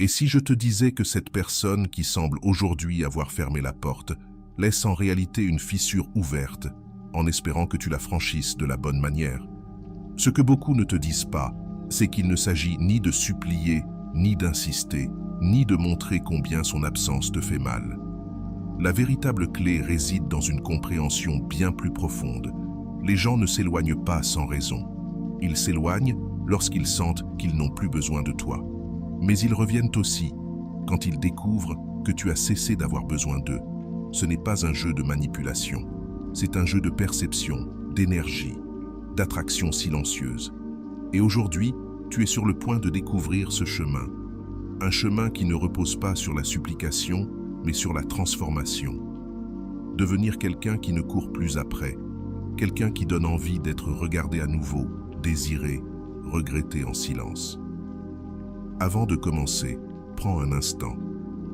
Et si je te disais que cette personne qui semble aujourd'hui avoir fermé la porte laisse en réalité une fissure ouverte, en espérant que tu la franchisses de la bonne manière? Ce que beaucoup ne te disent pas, c'est qu'il ne s'agit ni de supplier, ni d'insister, ni de montrer combien son absence te fait mal. La véritable clé réside dans une compréhension bien plus profonde. Les gens ne s'éloignent pas sans raison. Ils s'éloignent lorsqu'ils sentent qu'ils n'ont plus besoin de toi. Mais ils reviennent aussi quand ils découvrent que tu as cessé d'avoir besoin d'eux. Ce n'est pas un jeu de manipulation, c'est un jeu de perception, d'énergie, d'attraction silencieuse. Et aujourd'hui, tu es sur le point de découvrir ce chemin. Un chemin qui ne repose pas sur la supplication, mais sur la transformation. Devenir quelqu'un qui ne court plus après, quelqu'un qui donne envie d'être regardé à nouveau, désiré, regretté en silence. Avant de commencer, prends un instant.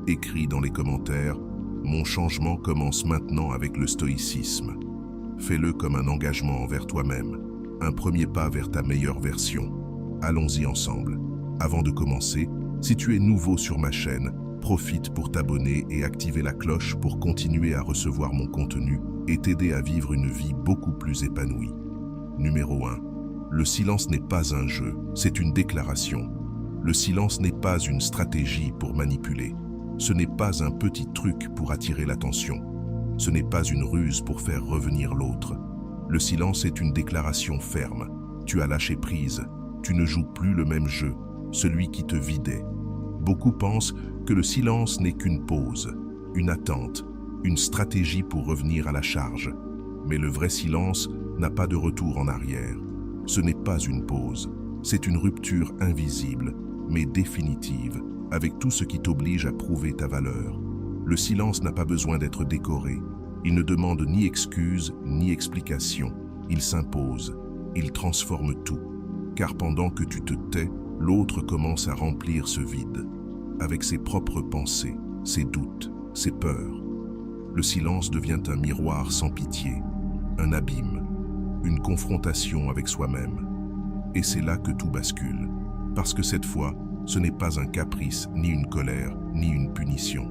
Écris dans les commentaires « Mon changement commence maintenant avec le stoïcisme ». Fais-le comme un engagement envers toi-même, un premier pas vers ta meilleure version. Allons-y ensemble. Avant de commencer, si tu es nouveau sur ma chaîne, profite pour t'abonner et activer la cloche pour continuer à recevoir mon contenu et t'aider à vivre une vie beaucoup plus épanouie. Numéro 1. Le silence n'est pas un jeu, c'est une déclaration. Le silence n'est pas une stratégie pour manipuler. Ce n'est pas un petit truc pour attirer l'attention. Ce n'est pas une ruse pour faire revenir l'autre. Le silence est une déclaration ferme. Tu as lâché prise. Tu ne joues plus le même jeu, celui qui te vidait. Beaucoup pensent que le silence n'est qu'une pause, une attente, une stratégie pour revenir à la charge. Mais le vrai silence n'a pas de retour en arrière. Ce n'est pas une pause, c'est une rupture invisible, mais définitive, avec tout ce qui t'oblige à prouver ta valeur. Le silence n'a pas besoin d'être décoré. Il ne demande ni excuse, ni explication. Il s'impose. Il transforme tout. Car pendant que tu te tais, l'autre commence à remplir ce vide, avec ses propres pensées, ses doutes, ses peurs. Le silence devient un miroir sans pitié, un abîme, une confrontation avec soi-même. Et c'est là que tout bascule. Parce que cette fois, ce n'est pas un caprice, ni une colère, ni une punition.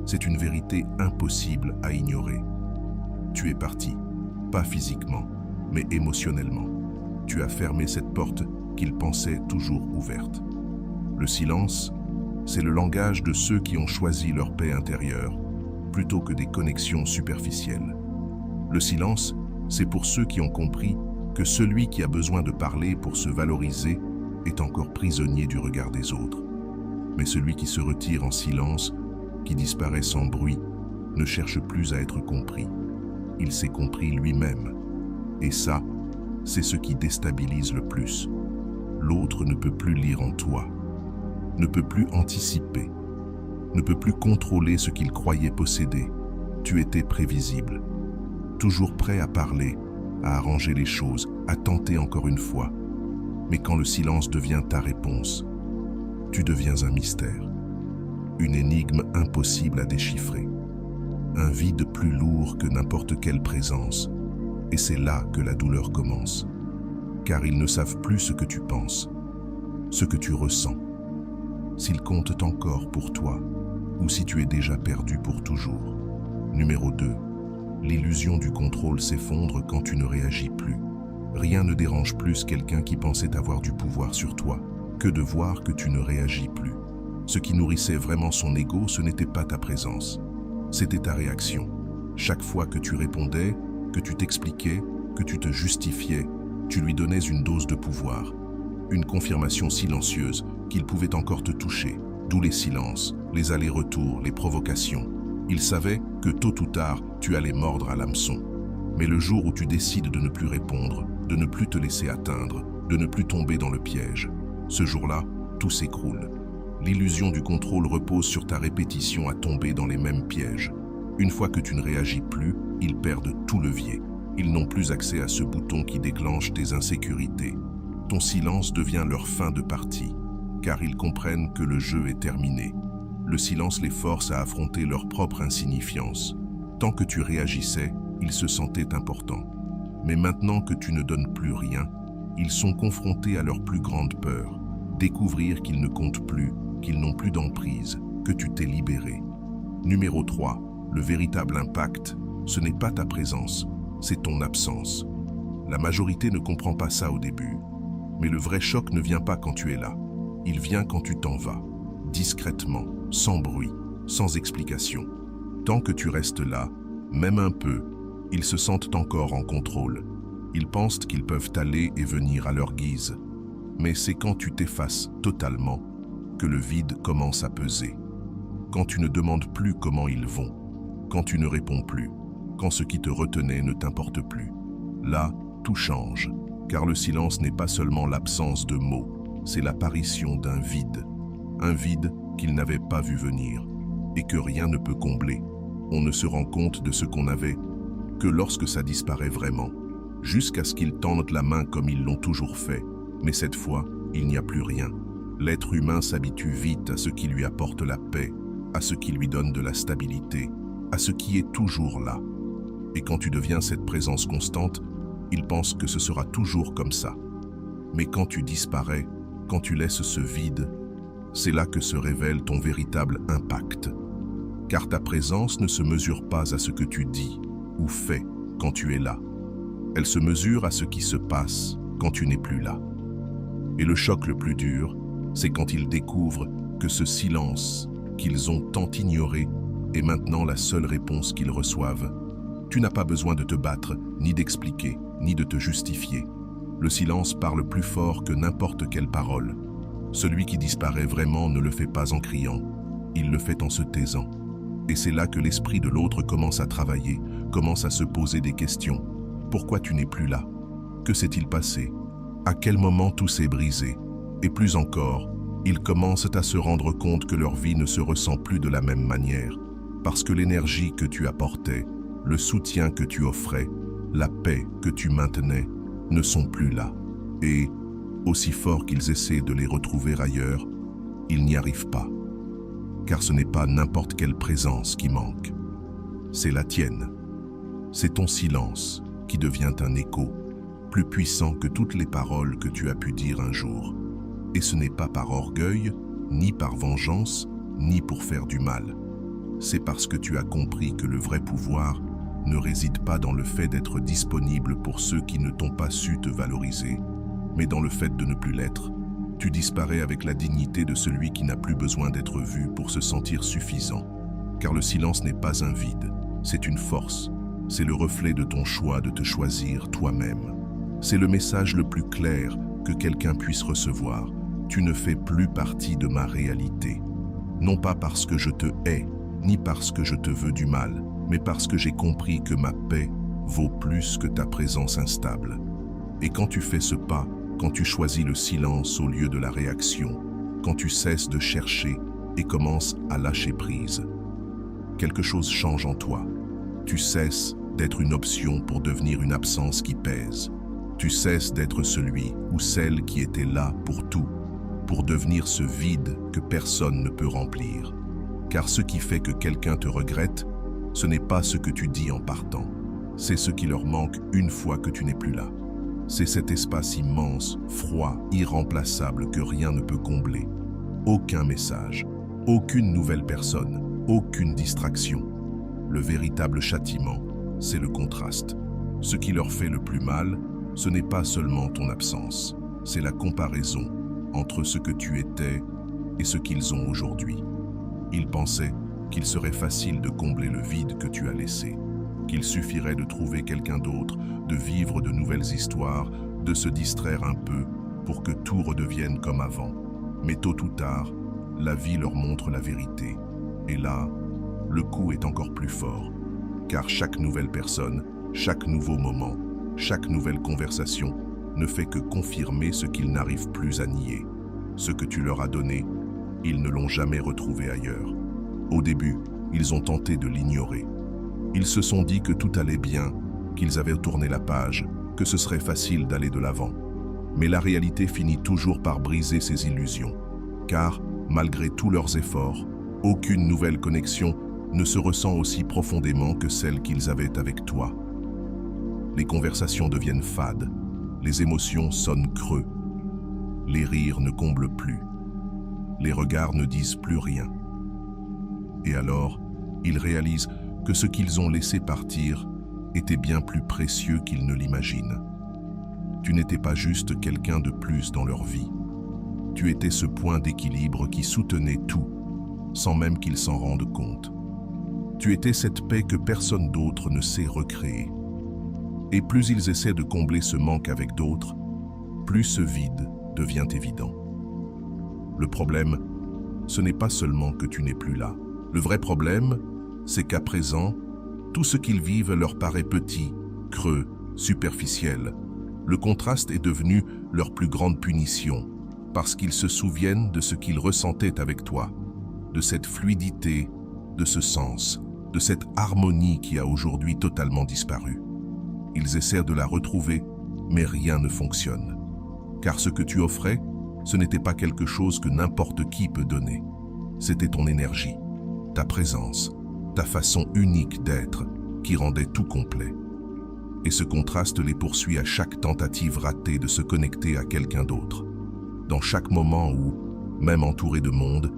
C'est une vérité impossible à ignorer. Tu es parti, pas physiquement, mais émotionnellement. Tu as fermé cette porte qu'il pensait toujours ouverte. Le silence, c'est le langage de ceux qui ont choisi leur paix intérieure, plutôt que des connexions superficielles. Le silence, c'est pour ceux qui ont compris que celui qui a besoin de parler pour se valoriser est encore prisonnier du regard des autres. Mais celui qui se retire en silence, qui disparaît sans bruit, ne cherche plus à être compris. Il s'est compris lui-même. Et ça, c'est ce qui déstabilise le plus. L'autre ne peut plus lire en toi, ne peut plus anticiper, ne peut plus contrôler ce qu'il croyait posséder. Tu étais prévisible, toujours prêt à parler, à arranger les choses, à tenter encore une fois. Mais quand le silence devient ta réponse, tu deviens un mystère, une énigme impossible à déchiffrer, un vide plus lourd que n'importe quelle présence. Et c'est là que la douleur commence, car ils ne savent plus ce que tu penses, ce que tu ressens, s'ils comptent encore pour toi, ou si tu es déjà perdu pour toujours. Numéro 2. L'illusion du contrôle s'effondre quand tu ne réagis plus. Rien ne dérange plus quelqu'un qui pensait avoir du pouvoir sur toi que de voir que tu ne réagis plus. Ce qui nourrissait vraiment son ego, ce n'était pas ta présence, c'était ta réaction. Chaque fois que tu répondais, que tu t'expliquais, que tu te justifiais, tu lui donnais une dose de pouvoir, une confirmation silencieuse qu'il pouvait encore te toucher, d'où les silences, les allers-retours, les provocations. Il savait que tôt ou tard, tu allais mordre à l'hameçon. Mais le jour où tu décides de ne plus répondre, de ne plus te laisser atteindre, de ne plus tomber dans le piège, ce jour-là, tout s'écroule. L'illusion du contrôle repose sur ta répétition à tomber dans les mêmes pièges. Une fois que tu ne réagis plus, ils perdent tout levier. Ils n'ont plus accès à ce bouton qui déclenche tes insécurités. Ton silence devient leur fin de partie, car ils comprennent que le jeu est terminé. Le silence les force à affronter leur propre insignifiance. Tant que tu réagissais, ils se sentaient importants. Mais maintenant que tu ne donnes plus rien, ils sont confrontés à leur plus grande peur, découvrir qu'ils ne comptent plus, qu'ils n'ont plus d'emprise, que tu t'es libéré. Numéro 3. Le véritable impact, ce n'est pas ta présence, c'est ton absence. La majorité ne comprend pas ça au début. Mais le vrai choc ne vient pas quand tu es là. Il vient quand tu t'en vas, discrètement, sans bruit, sans explication. Tant que tu restes là, même un peu, ils se sentent encore en contrôle. Ils pensent qu'ils peuvent aller et venir à leur guise. Mais c'est quand tu t'effaces totalement que le vide commence à peser. Quand tu ne demandes plus comment ils vont, quand tu ne réponds plus, quand ce qui te retenait ne t'importe plus. Là, tout change, car le silence n'est pas seulement l'absence de mots, c'est l'apparition d'un vide. Un vide qu'ils n'avaient pas vu venir, et que rien ne peut combler. On ne se rend compte de ce qu'on avait que lorsque ça disparaît vraiment, jusqu'à ce qu'ils tendent la main comme ils l'ont toujours fait. Mais cette fois, il n'y a plus rien. L'être humain s'habitue vite à ce qui lui apporte la paix, à ce qui lui donne de la stabilité, à ce qui est toujours là. Et quand tu deviens cette présence constante, il pense que ce sera toujours comme ça. Mais quand tu disparais, quand tu laisses ce vide, c'est là que se révèle ton véritable impact. Car ta présence ne se mesure pas à ce que tu dis ou fais quand tu es là. Elle se mesure à ce qui se passe quand tu n'es plus là. Et le choc le plus dur, c'est quand ils découvrent que ce silence qu'ils ont tant ignoré est maintenant la seule réponse qu'ils reçoivent. Tu n'as pas besoin de te battre, ni d'expliquer, ni de te justifier. Le silence parle plus fort que n'importe quelle parole. Celui qui disparaît vraiment ne le fait pas en criant, il le fait en se taisant. Et c'est là que l'esprit de l'autre commence à travailler, commence à se poser des questions. Pourquoi tu n'es plus là? Que s'est-il passé? À quel moment tout s'est brisé? Et plus encore, ils commencent à se rendre compte que leur vie ne se ressent plus de la même manière, parce que l'énergie que tu apportais, le soutien que tu offrais, la paix que tu maintenais, ne sont plus là. Et, aussi fort qu'ils essaient de les retrouver ailleurs, ils n'y arrivent pas. Car ce n'est pas n'importe quelle présence qui manque. C'est la tienne. C'est ton silence qui devient un écho, plus puissant que toutes les paroles que tu as pu dire un jour. Et ce n'est pas par orgueil, ni par vengeance, ni pour faire du mal. C'est parce que tu as compris que le vrai pouvoir ne réside pas dans le fait d'être disponible pour ceux qui ne t'ont pas su te valoriser, mais dans le fait de ne plus l'être. Tu disparais avec la dignité de celui qui n'a plus besoin d'être vu pour se sentir suffisant. Car le silence n'est pas un vide, c'est une force. C'est le reflet de ton choix de te choisir toi-même. C'est le message le plus clair que quelqu'un puisse recevoir. Tu ne fais plus partie de ma réalité. Non pas parce que je te hais, ni parce que je te veux du mal, mais parce que j'ai compris que ma paix vaut plus que ta présence instable. Et quand tu fais ce pas, quand tu choisis le silence au lieu de la réaction, quand tu cesses de chercher et commences à lâcher prise, quelque chose change en toi. Tu cesses d'être une option pour devenir une absence qui pèse. Tu cesses d'être celui ou celle qui était là pour tout, pour devenir ce vide que personne ne peut remplir. Car ce qui fait que quelqu'un te regrette, ce n'est pas ce que tu dis en partant, c'est ce qui leur manque une fois que tu n'es plus là. C'est cet espace immense, froid, irremplaçable que rien ne peut combler. Aucun message, aucune nouvelle personne, aucune distraction. Le véritable châtiment, c'est le contraste. Ce qui leur fait le plus mal, ce n'est pas seulement ton absence, c'est la comparaison entre ce que tu étais et ce qu'ils ont aujourd'hui. Ils pensaient qu'il serait facile de combler le vide que tu as laissé, qu'il suffirait de trouver quelqu'un d'autre, de vivre de nouvelles histoires, de se distraire un peu pour que tout redevienne comme avant. Mais tôt ou tard, la vie leur montre la vérité. Et là, le coup est encore plus fort, car chaque nouvelle personne, chaque nouveau moment, chaque nouvelle conversation ne fait que confirmer ce qu'ils n'arrivent plus à nier. Ce que tu leur as donné, ils ne l'ont jamais retrouvé ailleurs. Au début, ils ont tenté de l'ignorer. Ils se sont dit que tout allait bien, qu'ils avaient tourné la page, que ce serait facile d'aller de l'avant. Mais la réalité finit toujours par briser ces illusions, car, malgré tous leurs efforts, aucune nouvelle connexion ne se ressent aussi profondément que celle qu'ils avaient avec toi. Les conversations deviennent fades, les émotions sonnent creux, les rires ne comblent plus. Les regards ne disent plus rien. Et alors, ils réalisent que ce qu'ils ont laissé partir était bien plus précieux qu'ils ne l'imaginent. Tu n'étais pas juste quelqu'un de plus dans leur vie. Tu étais ce point d'équilibre qui soutenait tout, sans même qu'ils s'en rendent compte. Tu étais cette paix que personne d'autre ne sait recréer. Et plus ils essaient de combler ce manque avec d'autres, plus ce vide devient évident. Le problème, ce n'est pas seulement que tu n'es plus là. Le vrai problème, c'est qu'à présent, tout ce qu'ils vivent leur paraît petit, creux, superficiel. Le contraste est devenu leur plus grande punition, parce qu'ils se souviennent de ce qu'ils ressentaient avec toi, de cette fluidité, de ce sens, de cette harmonie qui a aujourd'hui totalement disparu. Ils essaient de la retrouver, mais rien ne fonctionne. Car ce que tu offrais, ce n'était pas quelque chose que n'importe qui peut donner. C'était ton énergie, ta présence, ta façon unique d'être qui rendait tout complet. Et ce contraste les poursuit à chaque tentative ratée de se connecter à quelqu'un d'autre. Dans chaque moment où, même entourés de monde,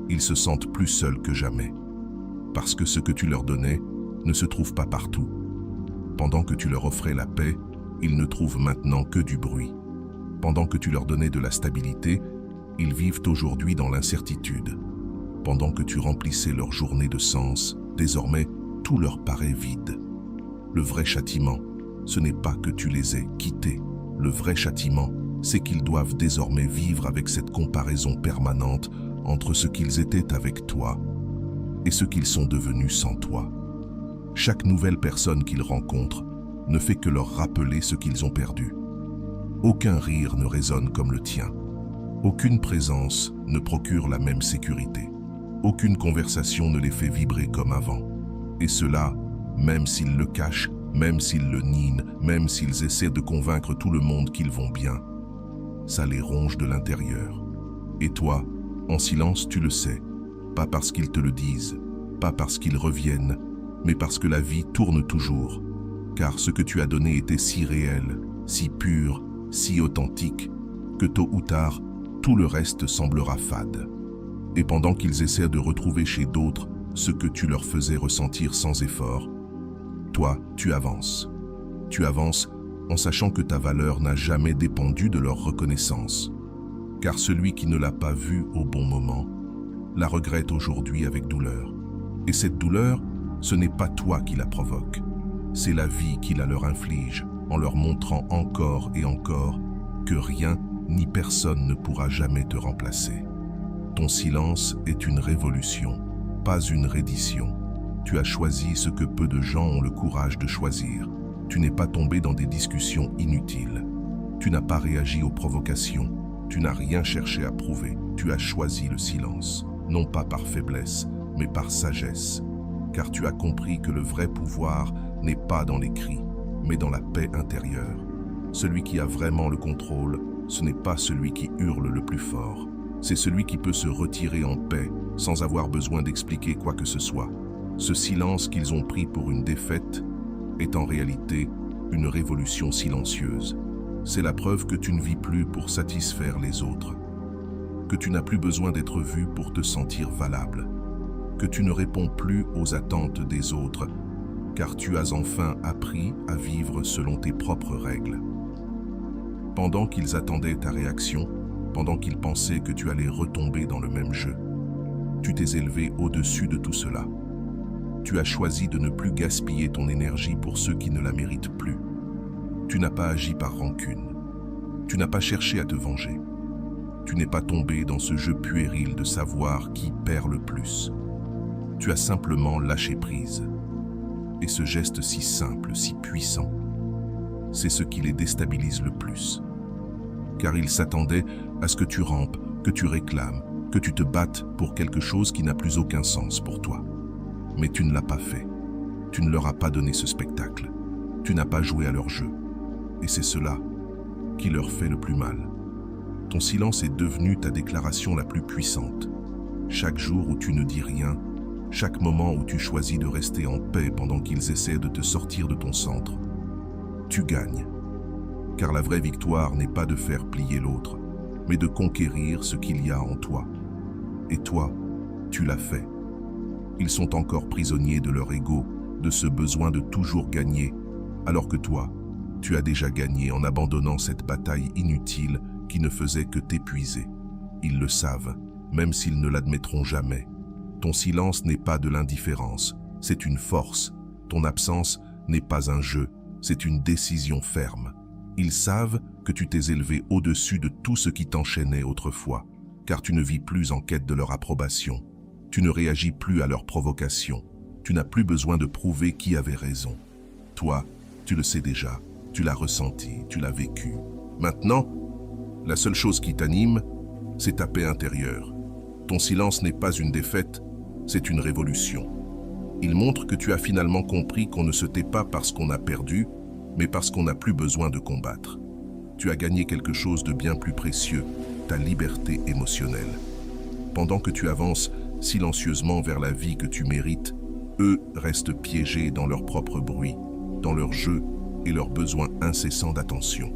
ils se sentent plus seuls que jamais. Parce que ce que tu leur donnais ne se trouve pas partout. Pendant que tu leur offrais la paix, ils ne trouvent maintenant que du bruit. Pendant que tu leur donnais de la stabilité, ils vivent aujourd'hui dans l'incertitude. Pendant que tu remplissais leur journée de sens, désormais, tout leur paraît vide. Le vrai châtiment, ce n'est pas que tu les aies quittés. Le vrai châtiment, c'est qu'ils doivent désormais vivre avec cette comparaison permanente entre ce qu'ils étaient avec toi et ce qu'ils sont devenus sans toi. Chaque nouvelle personne qu'ils rencontrent ne fait que leur rappeler ce qu'ils ont perdu. Aucun rire ne résonne comme le tien. Aucune présence ne procure la même sécurité. Aucune conversation ne les fait vibrer comme avant. Et cela, même s'ils le cachent, même s'ils le nient, même s'ils essaient de convaincre tout le monde qu'ils vont bien, ça les ronge de l'intérieur. Et toi, en silence, tu le sais, pas parce qu'ils te le disent, pas parce qu'ils reviennent, mais parce que la vie tourne toujours, car ce que tu as donné était si réel, si pur, si authentique, que tôt ou tard, tout le reste semblera fade. Et pendant qu'ils essaient de retrouver chez d'autres ce que tu leur faisais ressentir sans effort, toi, tu avances. Tu avances en sachant que ta valeur n'a jamais dépendu de leur reconnaissance. Car celui qui ne l'a pas vue au bon moment, la regrette aujourd'hui avec douleur. Et cette douleur, ce n'est pas toi qui la provoque. C'est la vie qui la leur inflige, en leur montrant encore et encore que rien ni personne ne pourra jamais te remplacer. Ton silence est une révolution, pas une reddition. Tu as choisi ce que peu de gens ont le courage de choisir. Tu n'es pas tombé dans des discussions inutiles. Tu n'as pas réagi aux provocations. Tu n'as rien cherché à prouver. Tu as choisi le silence, non pas par faiblesse, mais par sagesse. Car tu as compris que le vrai pouvoir n'est pas dans les cris, mais dans la paix intérieure. Celui qui a vraiment le contrôle, ce n'est pas celui qui hurle le plus fort. C'est celui qui peut se retirer en paix, sans avoir besoin d'expliquer quoi que ce soit. Ce silence qu'ils ont pris pour une défaite est en réalité une révolution silencieuse. C'est la preuve que tu ne vis plus pour satisfaire les autres, que tu n'as plus besoin d'être vu pour te sentir valable, que tu ne réponds plus aux attentes des autres, car tu as enfin appris à vivre selon tes propres règles. Pendant qu'ils attendaient ta réaction, pendant qu'ils pensaient que tu allais retomber dans le même jeu, tu t'es élevé au-dessus de tout cela. Tu as choisi de ne plus gaspiller ton énergie pour ceux qui ne la méritent plus. Tu n'as pas agi par rancune. Tu n'as pas cherché à te venger. Tu n'es pas tombé dans ce jeu puéril de savoir qui perd le plus. Tu as simplement lâché prise. Et ce geste si simple, si puissant, c'est ce qui les déstabilise le plus. Car ils s'attendaient à ce que tu rampes, que tu réclames, que tu te battes pour quelque chose qui n'a plus aucun sens pour toi. Mais tu ne l'as pas fait. Tu ne leur as pas donné ce spectacle. Tu n'as pas joué à leur jeu. Et c'est cela qui leur fait le plus mal. Ton silence est devenu ta déclaration la plus puissante. Chaque jour où tu ne dis rien, chaque moment où tu choisis de rester en paix pendant qu'ils essaient de te sortir de ton centre, tu gagnes. Car la vraie victoire n'est pas de faire plier l'autre, mais de conquérir ce qu'il y a en toi. Et toi, tu l'as fait. Ils sont encore prisonniers de leur ego, de ce besoin de toujours gagner, alors que toi, tu as déjà gagné en abandonnant cette bataille inutile qui ne faisait que t'épuiser. Ils le savent, même s'ils ne l'admettront jamais. Ton silence n'est pas de l'indifférence, c'est une force. Ton absence n'est pas un jeu, c'est une décision ferme. Ils savent que tu t'es élevé au-dessus de tout ce qui t'enchaînait autrefois, car tu ne vis plus en quête de leur approbation. Tu ne réagis plus à leurs provocations. Tu n'as plus besoin de prouver qui avait raison. Toi, tu le sais déjà, tu l'as ressenti, tu l'as vécu. Maintenant, la seule chose qui t'anime, c'est ta paix intérieure. Ton silence n'est pas une défaite, c'est une révolution. Il montre que tu as finalement compris qu'on ne se tait pas parce qu'on a perdu, mais parce qu'on n'a plus besoin de combattre. Tu as gagné quelque chose de bien plus précieux, ta liberté émotionnelle. Pendant que tu avances silencieusement vers la vie que tu mérites, eux restent piégés dans leur propre bruit, dans leur jeu et leur besoin incessant d'attention.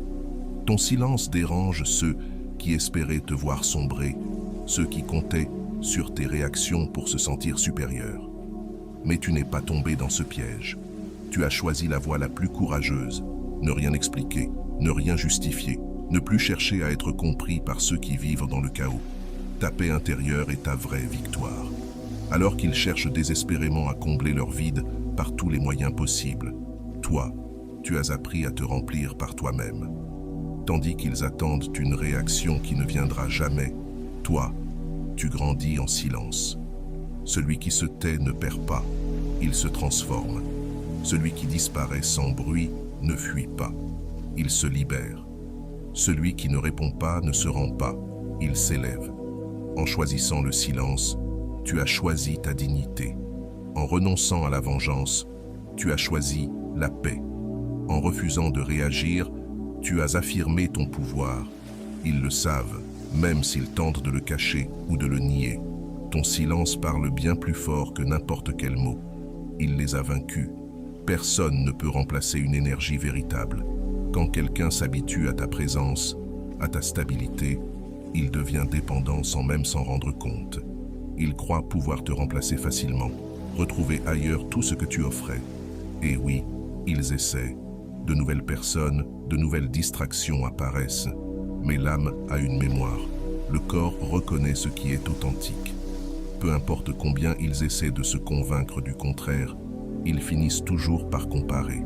Ton silence dérange ceux qui espéraient te voir sombrer, ceux qui comptaient sur tes réactions pour se sentir supérieur. Mais tu n'es pas tombé dans ce piège. Tu as choisi la voie la plus courageuse, ne rien expliquer, ne rien justifier, ne plus chercher à être compris par ceux qui vivent dans le chaos. Ta paix intérieure est ta vraie victoire. Alors qu'ils cherchent désespérément à combler leur vide par tous les moyens possibles, toi, tu as appris à te remplir par toi-même. Tandis qu'ils attendent une réaction qui ne viendra jamais, toi, tu grandis en silence. Celui qui se tait ne perd pas, il se transforme. Celui qui disparaît sans bruit ne fuit pas, il se libère. Celui qui ne répond pas ne se rend pas, il s'élève. En choisissant le silence, tu as choisi ta dignité. En renonçant à la vengeance, tu as choisi la paix. En refusant de réagir, tu as affirmé ton pouvoir. Ils le savent, même s'ils tentent de le cacher ou de le nier. Ton silence parle bien plus fort que n'importe quel mot. Il les a vaincus. Personne ne peut remplacer une énergie véritable. Quand quelqu'un s'habitue à ta présence, à ta stabilité, il devient dépendant sans même s'en rendre compte. Il croit pouvoir te remplacer facilement, retrouver ailleurs tout ce que tu offrais. Et oui, ils essaient. De nouvelles personnes, de nouvelles distractions apparaissent. Mais l'âme a une mémoire. Le corps reconnaît ce qui est authentique. Peu importe combien ils essaient de se convaincre du contraire, ils finissent toujours par comparer.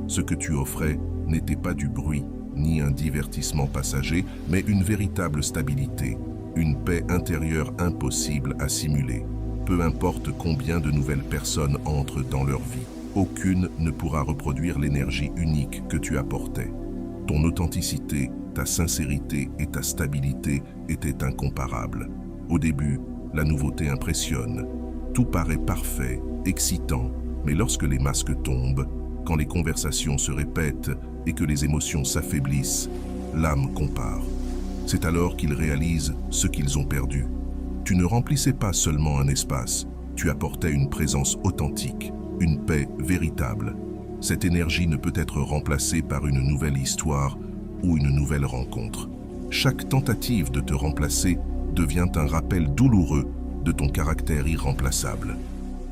Ce que tu offrais n'était pas du bruit, ni un divertissement passager, mais une véritable stabilité, une paix intérieure impossible à simuler. Peu importe combien de nouvelles personnes entrent dans leur vie, aucune ne pourra reproduire l'énergie unique que tu apportais. Ton authenticité, ta sincérité et ta stabilité étaient incomparables. Au début, la nouveauté impressionne. Tout paraît parfait, excitant, mais lorsque les masques tombent, quand les conversations se répètent et que les émotions s'affaiblissent, l'âme compare. C'est alors qu'ils réalisent ce qu'ils ont perdu. Tu ne remplissais pas seulement un espace, tu apportais une présence authentique, une paix véritable. Cette énergie ne peut être remplacée par une nouvelle histoire ou une nouvelle rencontre. Chaque tentative de te remplacer devient un rappel douloureux de ton caractère irremplaçable.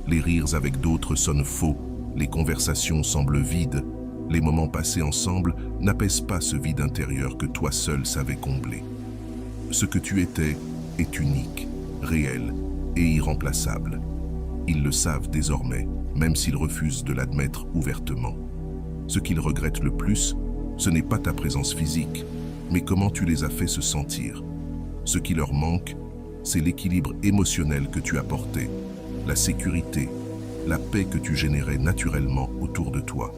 Les rires avec d'autres sonnent faux, les conversations semblent vides, les moments passés ensemble n'apaisent pas ce vide intérieur que toi seul savais combler. Ce que tu étais est unique, réel et irremplaçable. Ils le savent désormais, même s'ils refusent de l'admettre ouvertement. Ce qu'ils regrettent le plus, ce n'est pas ta présence physique, mais comment tu les as fait se sentir. Ce qui leur manque, c'est l'équilibre émotionnel que tu apportais, la sécurité, la paix que tu générais naturellement autour de toi.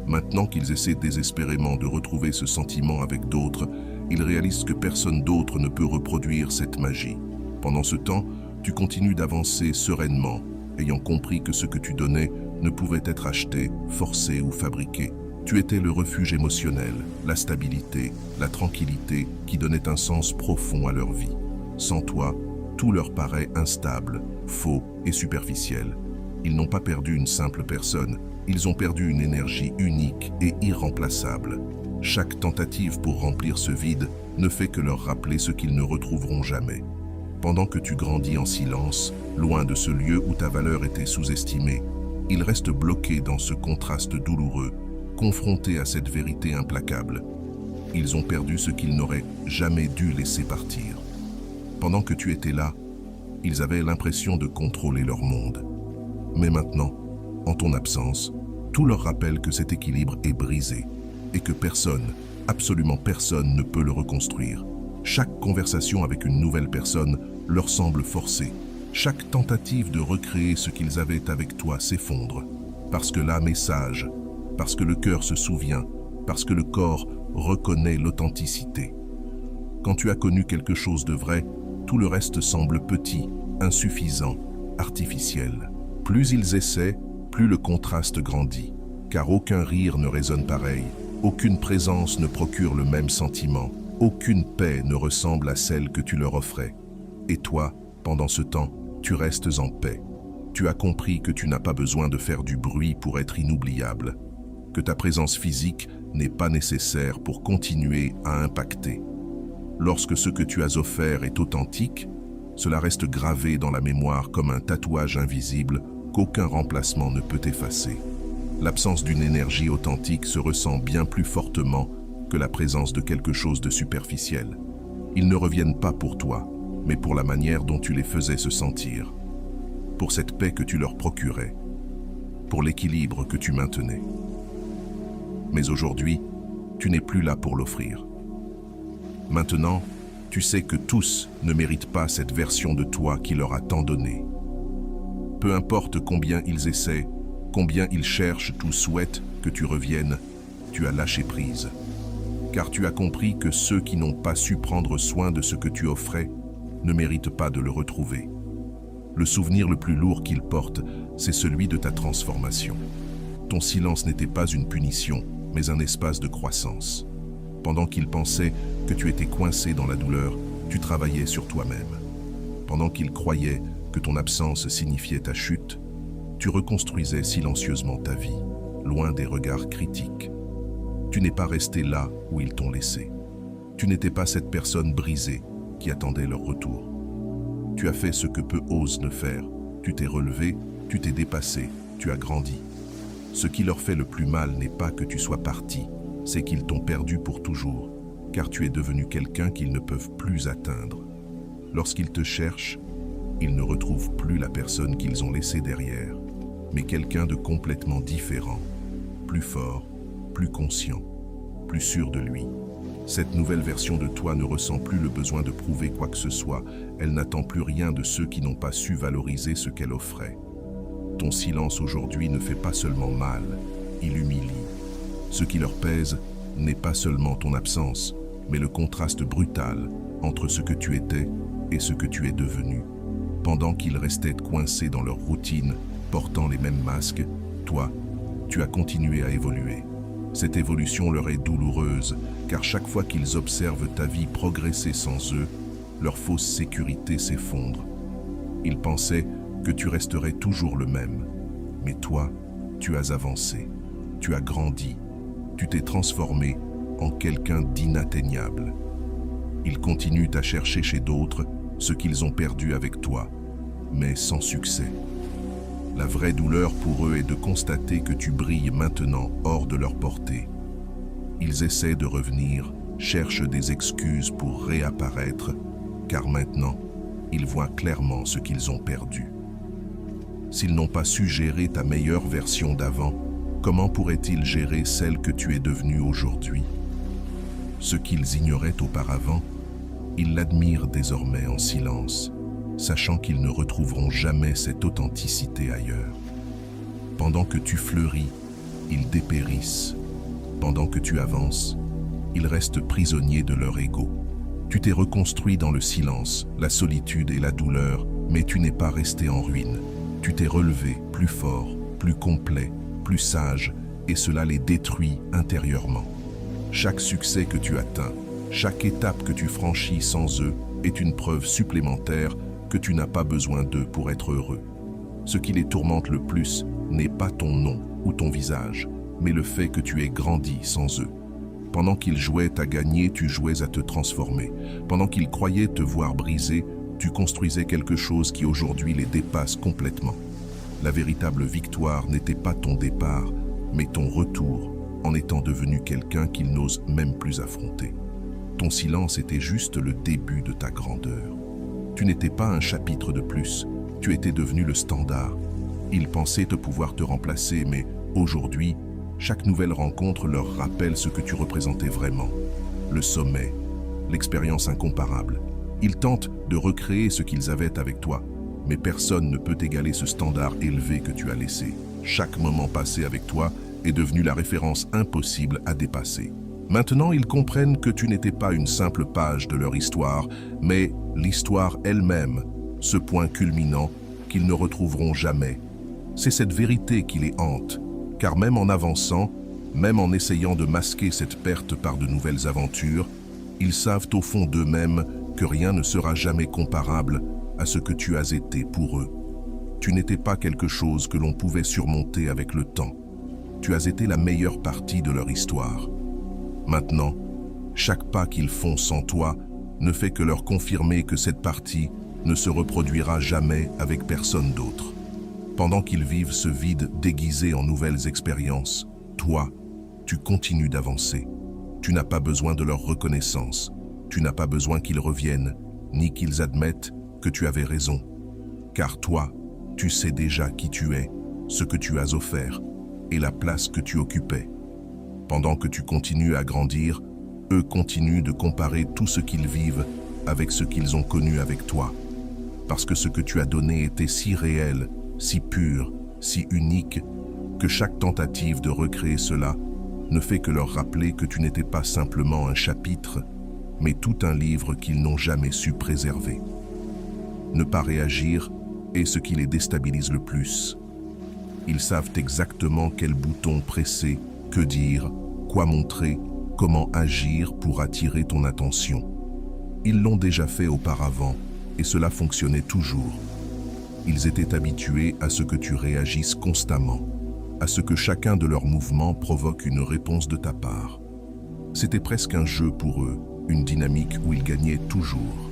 Maintenant qu'ils essaient désespérément de retrouver ce sentiment avec d'autres, ils réalisent que personne d'autre ne peut reproduire cette magie. Pendant ce temps, tu continues d'avancer sereinement, ayant compris que ce que tu donnais ne pouvait être acheté, forcé ou fabriqué. Tu étais le refuge émotionnel, la stabilité, la tranquillité qui donnait un sens profond à leur vie. Sans toi, tout leur paraît instable, faux et superficiel. Ils n'ont pas perdu une simple personne, ils ont perdu une énergie unique et irremplaçable. Chaque tentative pour remplir ce vide ne fait que leur rappeler ce qu'ils ne retrouveront jamais. Pendant que tu grandis en silence, loin de ce lieu où ta valeur était sous-estimée, ils restent bloqués dans ce contraste douloureux, confrontés à cette vérité implacable. Ils ont perdu ce qu'ils n'auraient jamais dû laisser partir. Pendant que tu étais là, ils avaient l'impression de contrôler leur monde. Mais maintenant, en ton absence, tout leur rappelle que cet équilibre est brisé et que personne, absolument personne, ne peut le reconstruire. Chaque conversation avec une nouvelle personne leur semble forcée. Chaque tentative de recréer ce qu'ils avaient avec toi s'effondre. Parce que l'âme est sage, parce que le cœur se souvient, parce que le corps reconnaît l'authenticité. Quand tu as connu quelque chose de vrai, tout le reste semble petit, insuffisant, artificiel. Plus ils essaient, plus le contraste grandit. Car aucun rire ne résonne pareil, aucune présence ne procure le même sentiment, aucune paix ne ressemble à celle que tu leur offrais. Et toi, pendant ce temps, tu restes en paix. Tu as compris que tu n'as pas besoin de faire du bruit pour être inoubliable, que ta présence physique n'est pas nécessaire pour continuer à impacter. Lorsque ce que tu as offert est authentique, cela reste gravé dans la mémoire comme un tatouage invisible qu'aucun remplacement ne peut effacer. L'absence d'une énergie authentique se ressent bien plus fortement que la présence de quelque chose de superficiel. Ils ne reviennent pas pour toi, mais pour la manière dont tu les faisais se sentir, pour cette paix que tu leur procurais, pour l'équilibre que tu maintenais. Mais aujourd'hui, tu n'es plus là pour l'offrir. Maintenant, tu sais que tous ne méritent pas cette version de toi qui leur a tant donné. Peu importe combien ils essaient, combien ils cherchent ou souhaitent que tu reviennes, tu as lâché prise. Car tu as compris que ceux qui n'ont pas su prendre soin de ce que tu offrais ne méritent pas de le retrouver. Le souvenir le plus lourd qu'ils portent, c'est celui de ta transformation. Ton silence n'était pas une punition, mais un espace de croissance. Pendant qu'ils pensaient que tu étais coincé dans la douleur, tu travaillais sur toi-même. Pendant qu'ils croyaient que ton absence signifiait ta chute, tu reconstruisais silencieusement ta vie, loin des regards critiques. Tu n'es pas resté là où ils t'ont laissé. Tu n'étais pas cette personne brisée qui attendait leur retour. Tu as fait ce que peu osent ne faire. Tu t'es relevé, tu t'es dépassé, tu as grandi. Ce qui leur fait le plus mal n'est pas que tu sois parti, c'est qu'ils t'ont perdu pour toujours, car tu es devenu quelqu'un qu'ils ne peuvent plus atteindre. Lorsqu'ils te cherchent, ils ne retrouvent plus la personne qu'ils ont laissée derrière, mais quelqu'un de complètement différent, plus fort, plus conscient, plus sûr de lui. Cette nouvelle version de toi ne ressent plus le besoin de prouver quoi que ce soit, elle n'attend plus rien de ceux qui n'ont pas su valoriser ce qu'elle offrait. Ton silence aujourd'hui ne fait pas seulement mal, il humilie. Ce qui leur pèse n'est pas seulement ton absence, mais le contraste brutal entre ce que tu étais et ce que tu es devenu. Pendant qu'ils restaient coincés dans leur routine, portant les mêmes masques, toi, tu as continué à évoluer. Cette évolution leur est douloureuse, car chaque fois qu'ils observent ta vie progresser sans eux, leur fausse sécurité s'effondre. Ils pensaient que tu resterais toujours le même. Mais toi, tu as avancé, tu as grandi, tu t'es transformé en quelqu'un d'inatteignable. Ils continuent à chercher chez d'autres ce qu'ils ont perdu avec toi, mais sans succès. La vraie douleur pour eux est de constater que tu brilles maintenant hors de leur portée. Ils essaient de revenir, cherchent des excuses pour réapparaître, car maintenant, ils voient clairement ce qu'ils ont perdu. S'ils n'ont pas su gérer ta meilleure version d'avant, comment pourraient-ils gérer celle que tu es devenue aujourd'hui? Ce qu'ils ignoraient auparavant, ils l'admirent désormais en silence, sachant qu'ils ne retrouveront jamais cette authenticité ailleurs. Pendant que tu fleuris, ils dépérissent. Pendant que tu avances, ils restent prisonniers de leur ego. Tu t'es reconstruit dans le silence, la solitude et la douleur, mais tu n'es pas resté en ruine. Tu t'es relevé plus fort, plus complet, plus sage, et cela les détruit intérieurement. Chaque succès que tu atteins, chaque étape que tu franchis sans eux est une preuve supplémentaire que tu n'as pas besoin d'eux pour être heureux. Ce qui les tourmente le plus n'est pas ton nom ou ton visage, mais le fait que tu aies grandi sans eux. Pendant qu'ils jouaient à gagner, tu jouais à te transformer. Pendant qu'ils croyaient te voir briser, Tu construisais quelque chose qui aujourd'hui les dépasse complètement. La véritable victoire n'était pas ton départ, mais ton retour, en étant devenu quelqu'un qu'ils n'osent même plus affronter. Ton silence était juste le début de ta grandeur. Tu n'étais pas un chapitre de plus, tu étais devenu le standard. Ils pensaient te pouvoir te remplacer, mais aujourd'hui, chaque nouvelle rencontre leur rappelle ce que tu représentais vraiment. Le sommet, l'expérience incomparable. Ils tentent de recréer ce qu'ils avaient avec toi, mais personne ne peut égaler ce standard élevé que tu as laissé. Chaque moment passé avec toi est devenu la référence impossible à dépasser. Maintenant, ils comprennent que tu n'étais pas une simple page de leur histoire, mais l'histoire elle-même, ce point culminant qu'ils ne retrouveront jamais. C'est cette vérité qui les hante, car même en avançant, même en essayant de masquer cette perte par de nouvelles aventures, ils savent au fond d'eux-mêmes que rien ne sera jamais comparable à ce que tu as été pour eux. Tu n'étais pas quelque chose que l'on pouvait surmonter avec le temps. Tu as été la meilleure partie de leur histoire. Maintenant, chaque pas qu'ils font sans toi ne fait que leur confirmer que cette partie ne se reproduira jamais avec personne d'autre. Pendant qu'ils vivent ce vide déguisé en nouvelles expériences, toi, tu continues d'avancer. Tu n'as pas besoin de leur reconnaissance. Tu n'as pas besoin qu'ils reviennent, ni qu'ils admettent que tu avais raison. Car toi, tu sais déjà qui tu es, ce que tu as offert et la place que tu occupais. Pendant que tu continues à grandir, eux continuent de comparer tout ce qu'ils vivent avec ce qu'ils ont connu avec toi. Parce que ce que tu as donné était si réel, si pur, si unique, que chaque tentative de recréer cela ne fait que leur rappeler que tu n'étais pas simplement un chapitre, mais tout un livre qu'ils n'ont jamais su préserver. Ne pas réagir est ce qui les déstabilise le plus. Ils savent exactement quel bouton presser, que dire, quoi montrer, comment agir pour attirer ton attention. Ils l'ont déjà fait auparavant et cela fonctionnait toujours. Ils étaient habitués à ce que tu réagisses constamment, à ce que chacun de leurs mouvements provoque une réponse de ta part. C'était presque un jeu pour eux, une dynamique où ils gagnaient toujours.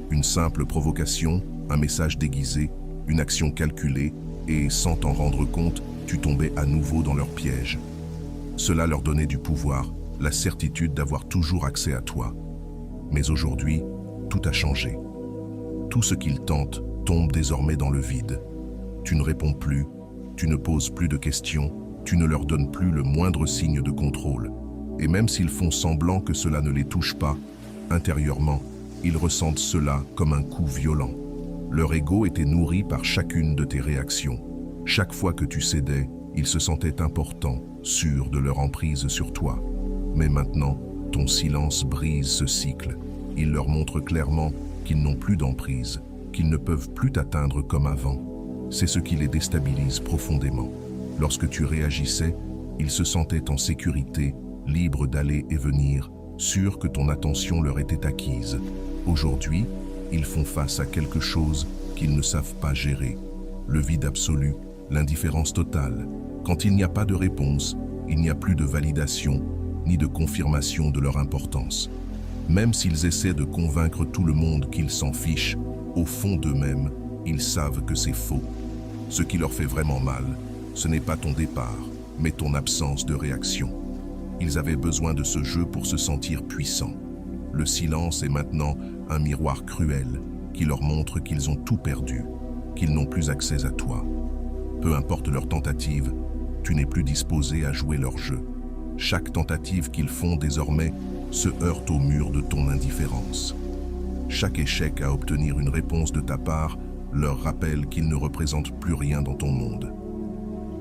Une simple provocation, un message déguisé, une action calculée, et sans t'en rendre compte, tu tombais à nouveau dans leur piège. Cela leur donnait du pouvoir, la certitude d'avoir toujours accès à toi. Mais aujourd'hui, tout a changé. Tout ce qu'ils tentent tombe désormais dans le vide. Tu ne réponds plus, tu ne poses plus de questions, tu ne leur donnes plus le moindre signe de contrôle. Et même s'ils font semblant que cela ne les touche pas, intérieurement, ils ressentent cela comme un coup violent. Leur ego était nourri par chacune de tes réactions. Chaque fois que tu cédais, ils se sentaient importants, sûrs de leur emprise sur toi. Mais maintenant, ton silence brise ce cycle. Il leur montre clairement qu'ils n'ont plus d'emprise, qu'ils ne peuvent plus t'atteindre comme avant. C'est ce qui les déstabilise profondément. Lorsque tu réagissais, ils se sentaient en sécurité, libres d'aller et venir, sûrs que ton attention leur était acquise. Aujourd'hui, ils font face à quelque chose qu'ils ne savent pas gérer. Le vide absolu, l'indifférence totale. Quand il n'y a pas de réponse, il n'y a plus de validation, ni de confirmation de leur importance. Même s'ils essaient de convaincre tout le monde qu'ils s'en fichent, au fond d'eux-mêmes, ils savent que c'est faux. Ce qui leur fait vraiment mal, ce n'est pas ton départ, mais ton absence de réaction. Ils avaient besoin de ce jeu pour se sentir puissants. Le silence est maintenant un miroir cruel qui leur montre qu'ils ont tout perdu, qu'ils n'ont plus accès à toi. Peu importe leur tentative, tu n'es plus disposé à jouer leur jeu. Chaque tentative qu'ils font désormais se heurte au mur de ton indifférence. Chaque échec à obtenir une réponse de ta part leur rappelle qu'ils ne représentent plus rien dans ton monde.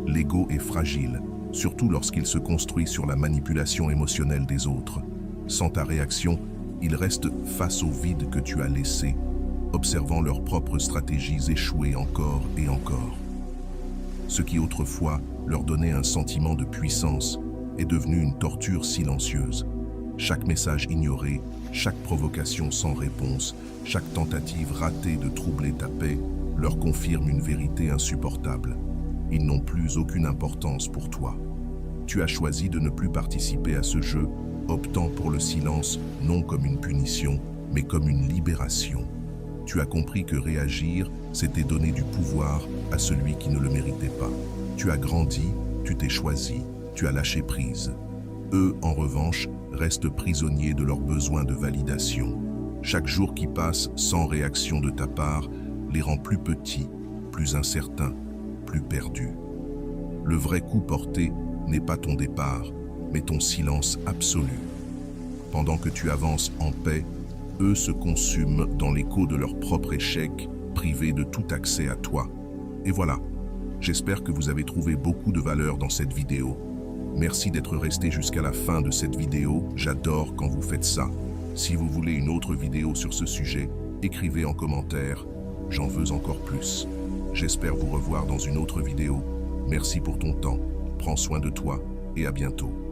L'ego est fragile, surtout lorsqu'il se construit sur la manipulation émotionnelle des autres. Sans ta réaction, ils restent face au vide que tu as laissé, observant leurs propres stratégies échouer encore et encore. Ce qui autrefois leur donnait un sentiment de puissance est devenu une torture silencieuse. Chaque message ignoré, chaque provocation sans réponse, chaque tentative ratée de troubler ta paix leur confirme une vérité insupportable. Ils n'ont plus aucune importance pour toi. Tu as choisi de ne plus participer à ce jeu, optant pour le silence non comme une punition, mais comme une libération. Tu as compris que réagir, c'était donner du pouvoir à celui qui ne le méritait pas. Tu as grandi, tu t'es choisi, tu as lâché prise. Eux, en revanche, restent prisonniers de leurs besoins de validation. Chaque jour qui passe sans réaction de ta part les rend plus petits, plus incertains, plus perdus. Le vrai coup porté n'est pas ton départ, mais ton silence absolu. Pendant que tu avances en paix, eux se consument dans l'écho de leur propre échec, privés de tout accès à toi. Et voilà, j'espère que vous avez trouvé beaucoup de valeur dans cette vidéo. Merci d'être resté jusqu'à la fin de cette vidéo, j'adore quand vous faites ça. Si vous voulez une autre vidéo sur ce sujet, écrivez en commentaire, j'en veux encore plus. J'espère vous revoir dans une autre vidéo. Merci pour ton temps, prends soin de toi et à bientôt.